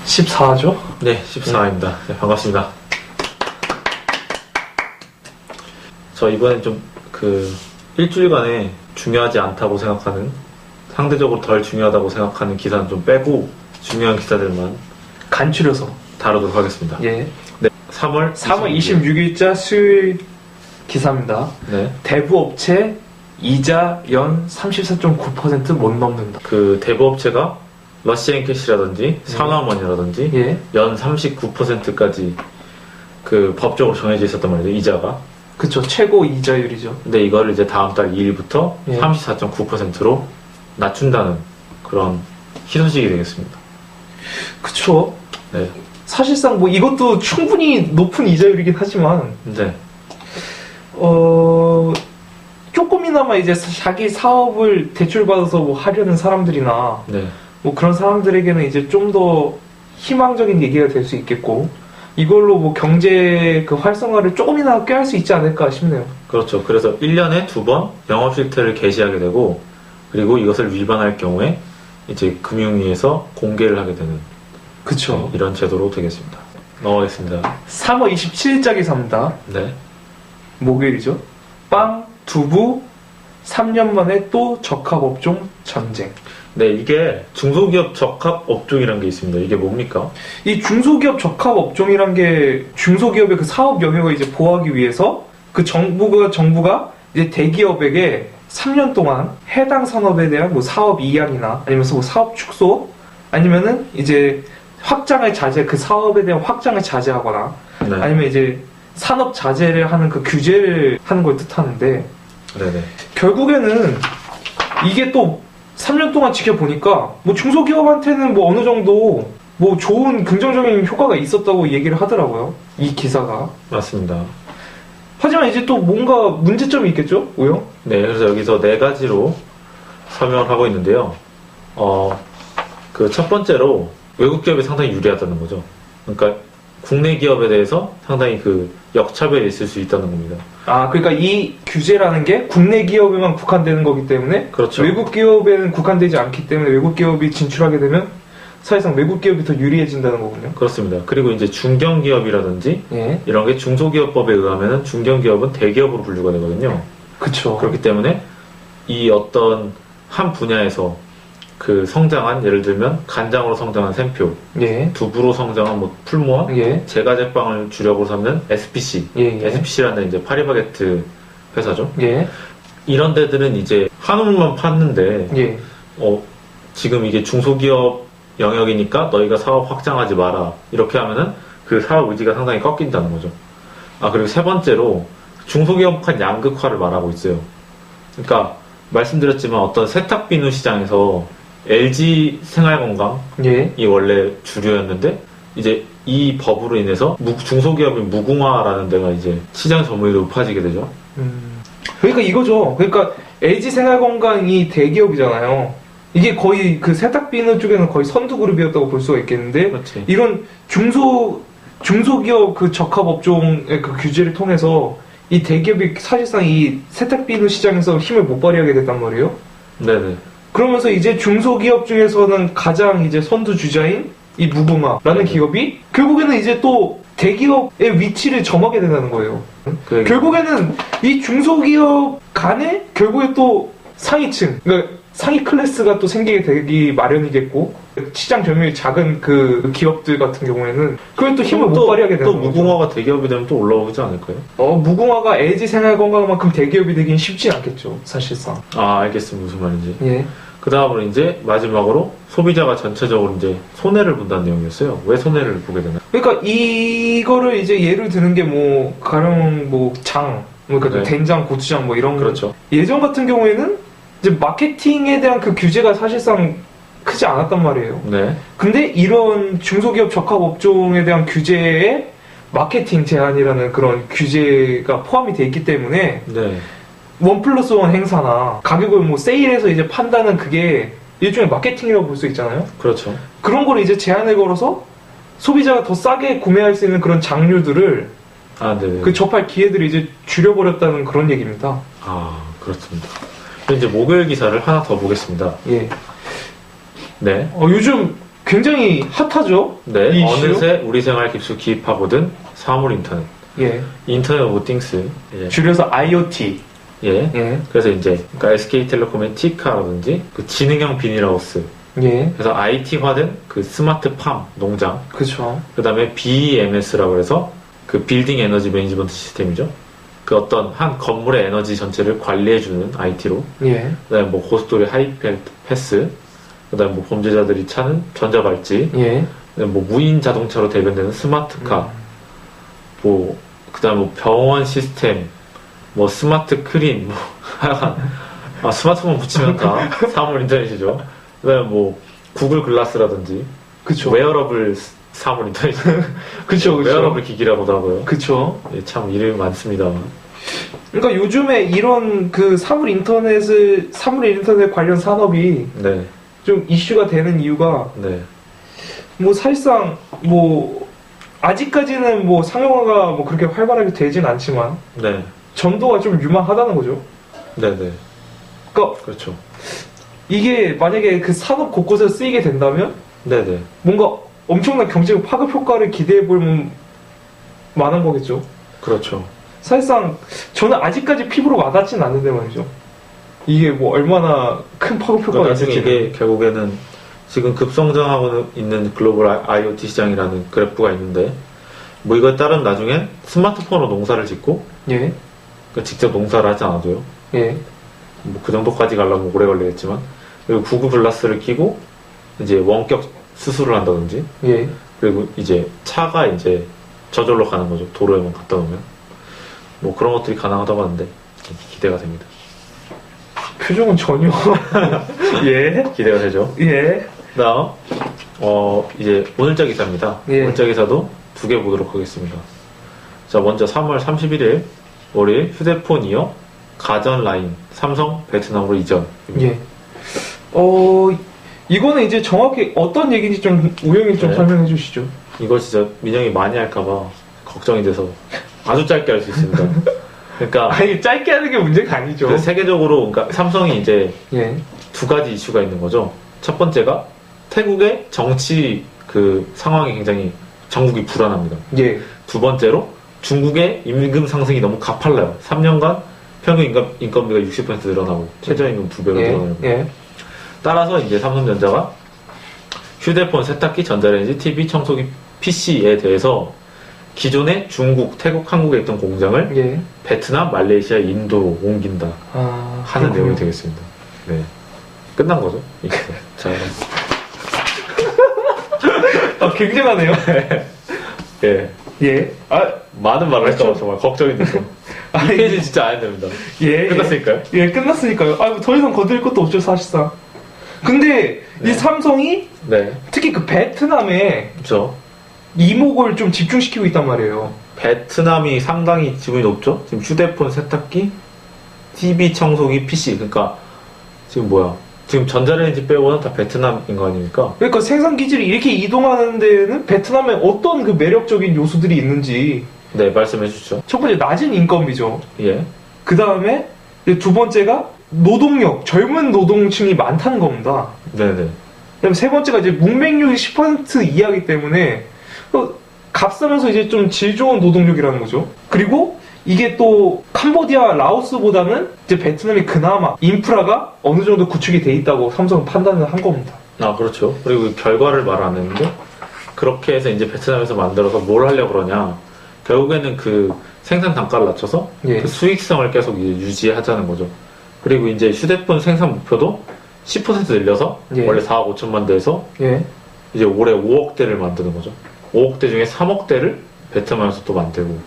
14죠? 네, 14화입니다. 네, 반갑습니다. 저 이번엔 좀 일주일간에 중요하지 않다고 생각하는, 상대적으로 덜 중요하다고 생각하는 기사는 좀 빼고 중요한 기사들만 간추려서 다루도록 하겠습니다. 예. 네, 3월 26일자 수요일 기사입니다. 네. 대부업체 이자 연 34.9% 못 넘는다. 그 대부업체가 러시앤캐시라든지 산화머니라든지 예. 연 39%까지 그 법적으로 정해져 있었단 말이죠, 이자가. 그쵸, 최고 이자율이죠. 근데 이거를 이제 다음 달 2일부터 예. 34.9%로 낮춘다는 그런 희소식이 되겠습니다. 그쵸. 네. 사실상 뭐 이것도 충분히 높은 이자율이긴 하지만 네. 조금이나마 이제 자기 사업을 대출받아서 뭐 하려는 사람들이나 네. 뭐 그런 사람들에게는 이제 좀 더 희망적인 얘기가 될 수 있겠고, 이걸로 뭐 경제 그 활성화를 조금이나마 꾀할 수 있지 않을까 싶네요. 그렇죠. 그래서 1년에 2번 영업 실태를 게시하게 되고, 그리고 이것을 위반할 경우에 이제 금융위에서 공개를 하게 되는, 그쵸. 네, 이런 제도로 되겠습니다. 넘어가겠습니다. 3월 27일자 기사입니다. 네. 목요일이죠. 빵, 두부, 3년 만에 또 적합업종 전쟁. 네, 이게 중소기업 적합업종이라는 게 있습니다. 이게 뭡니까? 이 중소기업 적합업종이란 게 중소기업의 그 사업 영역을 이제 보호하기 위해서 그 정부가 이제 대기업에게 3년 동안 해당 산업에 대한 뭐 사업 이양이나 아니면 뭐 사업 축소, 아니면은 이제 그 사업에 대한 확장을 자제하거나, 네. 아니면 이제 산업 자재를 하는 그 규제를 하는 걸 뜻하는데, 네네. 결국에는 이게 또 3년 동안 지켜보니까 뭐 중소기업한테는 뭐 어느 정도 뭐 좋은 긍정적인 효과가 있었다고 얘기를 하더라고요, 이 기사가. 맞습니다. 하지만 이제 또 뭔가 문제점이 있겠죠? 왜요? 네, 그래서 여기서 4가지로 설명을 하고 있는데요. 그 첫 번째로 외국 기업이 상당히 유리하다는 거죠. 그러니까 국내 기업에 대해서 상당히 그 역차별이 있을 수 있다는 겁니다. 아, 그러니까 이 규제라는 게 국내 기업에만 국한되는 거기 때문에, 그렇죠. 외국 기업에는 국한되지 않기 때문에 외국 기업이 진출하게 되면 사실상 외국 기업이 더 유리해진다는 거군요. 그렇습니다. 그리고 이제 중견기업이라든지 예. 이런 게 중소기업법에 의하면 중견기업은 대기업으로 분류가 되거든요. 그쵸. 그렇기 때문에 이 어떤 한 분야에서 그 성장한, 예를 들면 간장으로 성장한 샘표, 예. 두부로 성장한 뭐 풀무원, 예. 제과제빵을 주력으로 삼는 SPC, 예. SPC라는 이제 파리바게트 회사죠. 예. 이런 데들은 이제 한우만 팠는데, 예. 지금 이게 중소기업 영역이니까 너희가 사업 확장하지 마라, 이렇게 하면은 그 사업 의지가 상당히 꺾인다는 거죠. 아, 그리고 세 번째로 중소기업한 양극화를 말하고 있어요. 그러니까 말씀드렸지만 어떤 세탁비누 시장에서 LG 생활건강이 예. 원래 주류였는데, 이제 이 법으로 인해서 중소기업인 무궁화라는 데가 이제 시장 점유율이 높아지게 되죠. 그러니까 이거죠. 그러니까 LG 생활건강이 대기업이잖아요. 이게 거의 그 세탁비누 쪽에는 거의 선두그룹이었다고 볼 수가 있겠는데, 그렇지. 이런 중소기업 그 적합업종의 그 규제를 통해서 이 대기업이 사실상 이 세탁비누 시장에서 힘을 못 발휘하게 됐단 말이에요. 네네. 그러면서 이제 중소기업 중에서는 가장 이제 선두주자인 이 무궁화라는 기업이 결국에는 이제 또 대기업의 위치를 점하게 된다는 거예요. 결국에는 이 중소기업 간에 결국에 또 상위층, 그러니까 상위 클래스가 또 생기게 되기 마련이겠고, 시장 점유율이 작은 그 기업들 같은 경우에는 그걸 또 힘을 못 발휘하게 되는 또 거죠. 무궁화가 대기업이 되면 또 올라오지 않을까요? 무궁화가 LG 생활건강만큼 대기업이 되긴 쉽지 않겠죠, 사실상. 아, 알겠습니다. 무슨 말인지. 예. 그 다음으로 이제 마지막으로 소비자가 전체적으로 이제 손해를 본다는 내용이었어요. 왜 손해를 보게 되나? 그러니까 이거를 이제 예를 드는 게 뭐 가령 뭐 그러니까 네. 된장, 고추장 뭐 이런 그렇죠. 예전 같은 경우에는 이제 마케팅에 대한 그 규제가 사실상 크지 않았단 말이에요. 네. 근데 이런 중소기업 적합업종에 대한 규제에 마케팅 제한이라는 그런 규제가 포함이 돼 있기 때문에 네. 1+1 행사나 가격을 뭐 세일해서 이제 판다는 그게 일종의 마케팅이라고 볼 수 있잖아요. 그렇죠. 그런 거를 이제 제한을 걸어서 소비자가 더 싸게 구매할 수 있는 그런 장류들을 네. 그 접할 기회들을 이제 줄여버렸다는 그런 얘기입니다. 아, 그렇습니다. 이제 목요일 기사를 하나 더 보겠습니다. 예. 네. 요즘 굉장히 핫하죠. 네, 이 이슈? 어느새 우리 생활 깊숙이 파고든 사물 인터넷. 예. 인터넷 오브 띵스. 예. 줄여서 IoT. 예. 예. 그래서 이제 그러니까 SK텔레콤의 티카라든지 그 지능형 비닐하우스. 예. 그래서 IT화된 그 스마트팜 농장. 그쵸. 그다음에 BEMS라고 해서 그 빌딩 에너지 매니지먼트 시스템이죠. 그 어떤 한 건물의 에너지 전체를 관리해주는 IT로. 예. 그다음에 뭐 고속도로 하이패스. 그다음에 뭐 범죄자들이 차는 전자발찌. 예. 그다음에 뭐 무인 자동차로 대변되는 스마트카. 뭐 그다음에 뭐 병원 시스템. 뭐 스마트 크린. 뭐 아 스마트폰 붙이면 다 사물 인터넷이죠. 그다음에 뭐 구글 글라스라든지. 그쵸. 웨어러블 사물 인터넷. 그쵸, 그쵸. 웨어러블 기기라고도 하고요. 그쵸. 예, 참 이름이 많습니다만. 그러니까 요즘에 이런 그 사물 인터넷 관련 산업이 네, 좀 이슈가 되는 이유가 네, 뭐 사실상 뭐 아직까지는 뭐 상용화가 뭐 그렇게 활발하게 되진 않지만 네, 전도가 좀 유망하다는 거죠. 네, 네. 그러니까 그렇죠. 이게 만약에 그 산업 곳곳에 쓰이게 된다면 네, 네, 뭔가 엄청난 경제적 파급 효과를 기대해 볼 만한 거겠죠. 그렇죠. 사실상 저는 아직까지 피부로 와닿진 않는데 말이죠. 이게 뭐 얼마나 큰 파급 효과가 그러니까 나중에 있을지는. 이게 결국에는 지금 급성장하고 있는 글로벌 IoT 시장이라는 그래프가 있는데 뭐 이거에 따르면 나중에 스마트폰으로 농사를 짓고 예, 그러니까 직접 농사를 하지 않아도요. 예, 뭐 그 정도까지 가려면 오래 걸리겠지만 그리고 구글 글라스를 끼고 이제 원격 수술을 한다든지 예. 그리고 이제 차가 이제 저절로 가는 거죠. 도로에만 갖다 놓으면 뭐 그런 것들이 가능하다고 하는데 기대가 됩니다. 표정은 전혀. 예, 기대가 되죠. 예, 다음 이제 오늘자 기사입니다. 예. 오늘자 기사도 두 개 보도록 하겠습니다. 자 먼저 3월 31일 월요일 휴대폰 이어 가전 라인 삼성 베트남으로 이전. 예. 이거는 이제 정확히 어떤 얘기인지 좀 우영이 좀 네. 설명해 주시죠. 이거 진짜 민영이 많이 할까봐 걱정이 돼서 아주 짧게 할 수 있습니다. 그러니까 아니 짧게 하는 게 문제가 아니죠. 그 세계적으로 그러니까 삼성이 이제 예, 두 가지 이슈가 있는 거죠. 첫 번째가 태국의 정치 그 상황이 굉장히 전국이 불안합니다. 예, 두 번째로 중국의 임금 상승이 너무 가팔라요. 3년간 평균 인건비가 60% 늘어나고 최저임금 2배로 예, 늘어나고. 예, 따라서 이제 삼성전자가 휴대폰, 세탁기, 전자레인지, TV, 청소기, PC에 대해서 기존의 중국, 태국, 한국에 있던 공장을 예. 베트남, 말레이시아, 인도로 옮긴다 아, 하는 그렇군요. 내용이 되겠습니다. 네. 끝난 거죠? 이게. 자, 아, 굉장하네요. 예. 예, 많은 말을 그렇죠. 할까봐 정말 걱정이 되죠. 아, 이 페이지 진짜 안 해야 됩니다. 예, 끝났으니까요? 예, 끝났으니까요. 아, 더 이상 건드릴 것도 없죠, 사실상. 근데 네. 이 삼성이 네. 특히 그 베트남에 그렇죠. 이목을 좀 집중시키고 있단 말이에요. 베트남이 상당히 지분이 높죠? 지금 휴대폰, 세탁기, TV, 청소기, PC. 그러니까 지금 뭐야? 지금 전자레인지 빼고는 다 베트남인 거 아닙니까? 그러니까 생산 기지를 이렇게 이동하는 데는 베트남에 어떤 그 매력적인 요소들이 있는지. 네, 말씀해 주시죠. 첫 번째 낮은 인건비죠. 예. 그 다음에 두 번째가 노동력, 젊은 노동층이 많다는 겁니다. 네네. 그다음 세 번째가 이제 문맹률이 10% 이하이기 때문에 값싸면서 이제 좀 질 좋은 노동력이라는 거죠. 그리고 이게 또 캄보디아, 라오스보다는 이제 베트남이 그나마 인프라가 어느 정도 구축이 돼 있다고 삼성은 판단을 한 겁니다. 아, 그렇죠. 그리고 결과를 말 안 했는데, 그렇게 해서 이제 베트남에서 만들어서 뭘 하려고 그러냐. 결국에는 그 생산 단가를 낮춰서 예. 그 수익성을 계속 이제 유지하자는 거죠. 그리고 이제 휴대폰 생산 목표도 10% 늘려서 예. 원래 4억 5천만 대에서 예. 이제 올해 5억 대를 만드는 거죠. 5억 대 중에 3억 대를 베트남에서 또 만들고.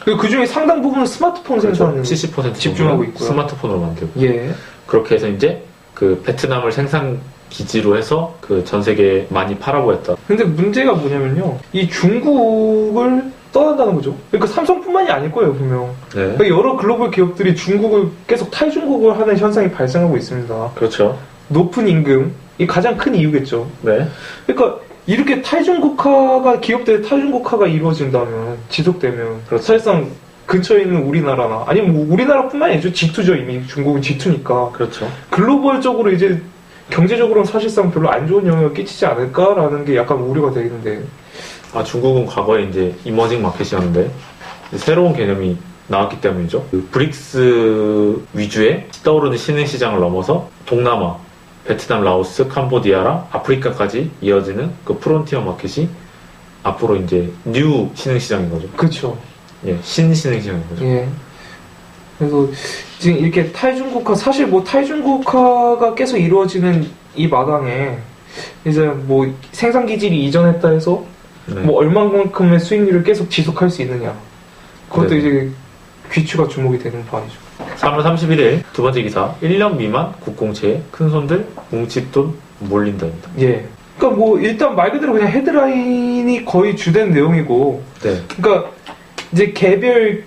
그리고 그 중에 상당 부분은 스마트폰 생산에 70% 집중하고 부분은 있고요. 스마트폰으로 만들고. 예. 그렇게 해서 이제 그 베트남을 생산 기지로 해서 그 전 세계에 많이 팔아보였다. 근데 문제가 뭐냐면요. 이 중국을 떠난다는 거죠. 그러니까 삼성뿐만이 아닐 거예요, 분명. 네. 그러니까 여러 글로벌 기업들이 중국을 계속 탈중국을 하는 현상이 발생하고 있습니다. 그렇죠. 높은 임금, 이 가장 큰 이유겠죠. 네. 그러니까 이렇게 탈중국화가 기업들의 탈중국화가 이루어진다면 지속되면 그렇죠. 사실상 근처에 있는 우리나라나 아니면 뭐 우리나라뿐만 아니죠. G2죠 이미 중국은 G2니까 그렇죠. 글로벌적으로 이제 경제적으로는 사실상 별로 안 좋은 영향을 끼치지 않을까라는 게 약간 우려가 되는데. 중국은 과거에 이제 이머징 마켓이었는데 새로운 개념이 나왔기 때문이죠. 그 브릭스 위주의 떠오르는 신흥시장을 넘어서 동남아, 베트남, 라오스, 캄보디아랑 아프리카까지 이어지는 그 프론티어 마켓이 앞으로 이제 뉴 신흥시장인 거죠. 그렇죠. 예, 신신흥시장인 거죠. 예. 그래서 지금 이렇게 탈중국화, 사실 뭐 탈중국화가 계속 이루어지는 이 마당에 이제 뭐 생산 기질이 이전했다 해서 네. 뭐 얼마만큼의 수익률을 계속 지속할 수 있느냐. 그것도 네. 이제 귀추가 주목이 되는 바이죠. 3월 31일 두 번째 기사 1년 미만 국공채에 큰손들 뭉칫돈 몰린다입니다. 예. 그러니까 뭐 일단 말 그대로 그냥 헤드라인이 거의 주된 내용이고, 네. 그러니까 이제 개별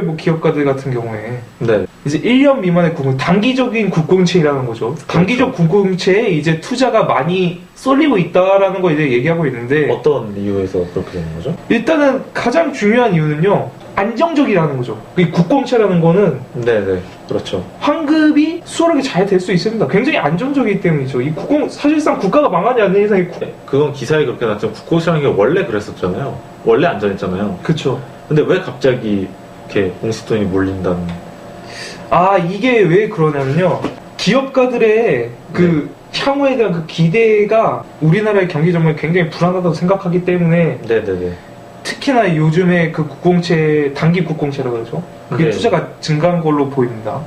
뭐 기업가들 같은 경우에 네. 이제 1년 미만의 단기적인 국공채라는 거죠. 단기적 국공채에 이제 투자가 많이 쏠리고 있다라는 거 이제 얘기하고 있는데, 어떤 이유에서 그렇게 되는 거죠? 일단은 가장 중요한 이유는요, 안정적이라는 거죠. 이 국공채라는 거는 네네. 그렇죠. 환급이 수월하게 잘 될 수 있습니다. 굉장히 안정적이기 때문이죠. 이 사실상 국가가 망하지 않는 이상 그건 기사에 그렇게 났지만 국공채라는 게 원래 그랬었잖아요. 원래 안전했잖아요. 그쵸. 근데 왜 갑자기 이렇게 뭉칫돈이 몰린다는. 이게 왜 그러냐면요, 기업가들의 그 향후에 대한 그 기대가 우리나라의 경기 정말 굉장히 불안하다고 생각하기 때문에, 네네네. 특히나 요즘에 그 국공채, 단기 국공채라고 그러죠. 그게 네. 투자가 증가한 걸로 보입니다.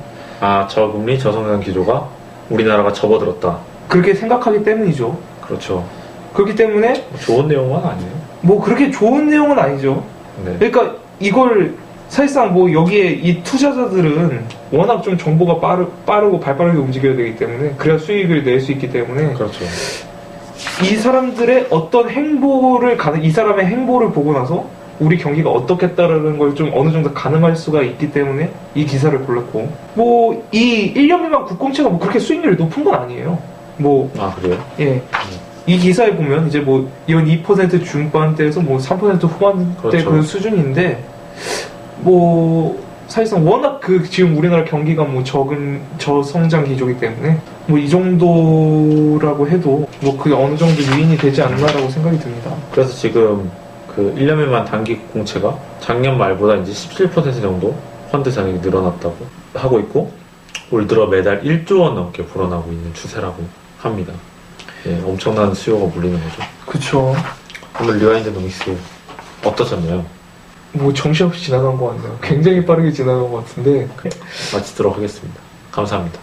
저금리, 저성장 기조가 우리나라가 접어들었다. 그렇게 생각하기 때문이죠. 그렇죠. 그렇기 때문에 좋은 내용은 아니에요. 뭐 그렇게 좋은 내용은 아니죠. 네. 그러니까 이걸 사실상 뭐 여기에 이 투자자들은 워낙 좀 정보가 빠르고 발빠르게 움직여야 되기 때문에, 그래야 수익을 낼 수 있기 때문에, 그렇죠. 이 사람들의 어떤 이 사람의 행보를 보고 나서 우리 경기가 어떻겠다라는 걸 좀 어느 정도 가늠할 수가 있기 때문에 이 기사를 골랐고, 뭐 이 1년 미만 국공채가 뭐 그렇게 수익률이 높은 건 아니에요. 뭐 그래요? 예. 이 기사에 보면 이제 뭐 연 2% 중반대에서 뭐 3% 후반대 그렇죠. 그 수준인데, 뭐 사실상 워낙 지금 우리나라 경기가 뭐 저성장 기조이기 때문에 뭐 이 정도라고 해도 뭐 그게 어느 정도 유인이 되지 않나라고 생각이 듭니다. 그래서 지금 그 1년 미만 단기 국공채가 작년 말보다 이제 17% 정도 펀드 잔액이 늘어났다고 하고 있고, 올 들어 매달 1조 원 넘게 불어나고 있는 추세라고 합니다. 예, 엄청난 수요가 몰리는 거죠. 그쵸. 오늘 리와인드 노믹스 어떠셨나요? 뭐 정신없이 지나간 것 같네요. 굉장히 빠르게 지나간 것 같은데. 마치도록 하겠습니다. 감사합니다.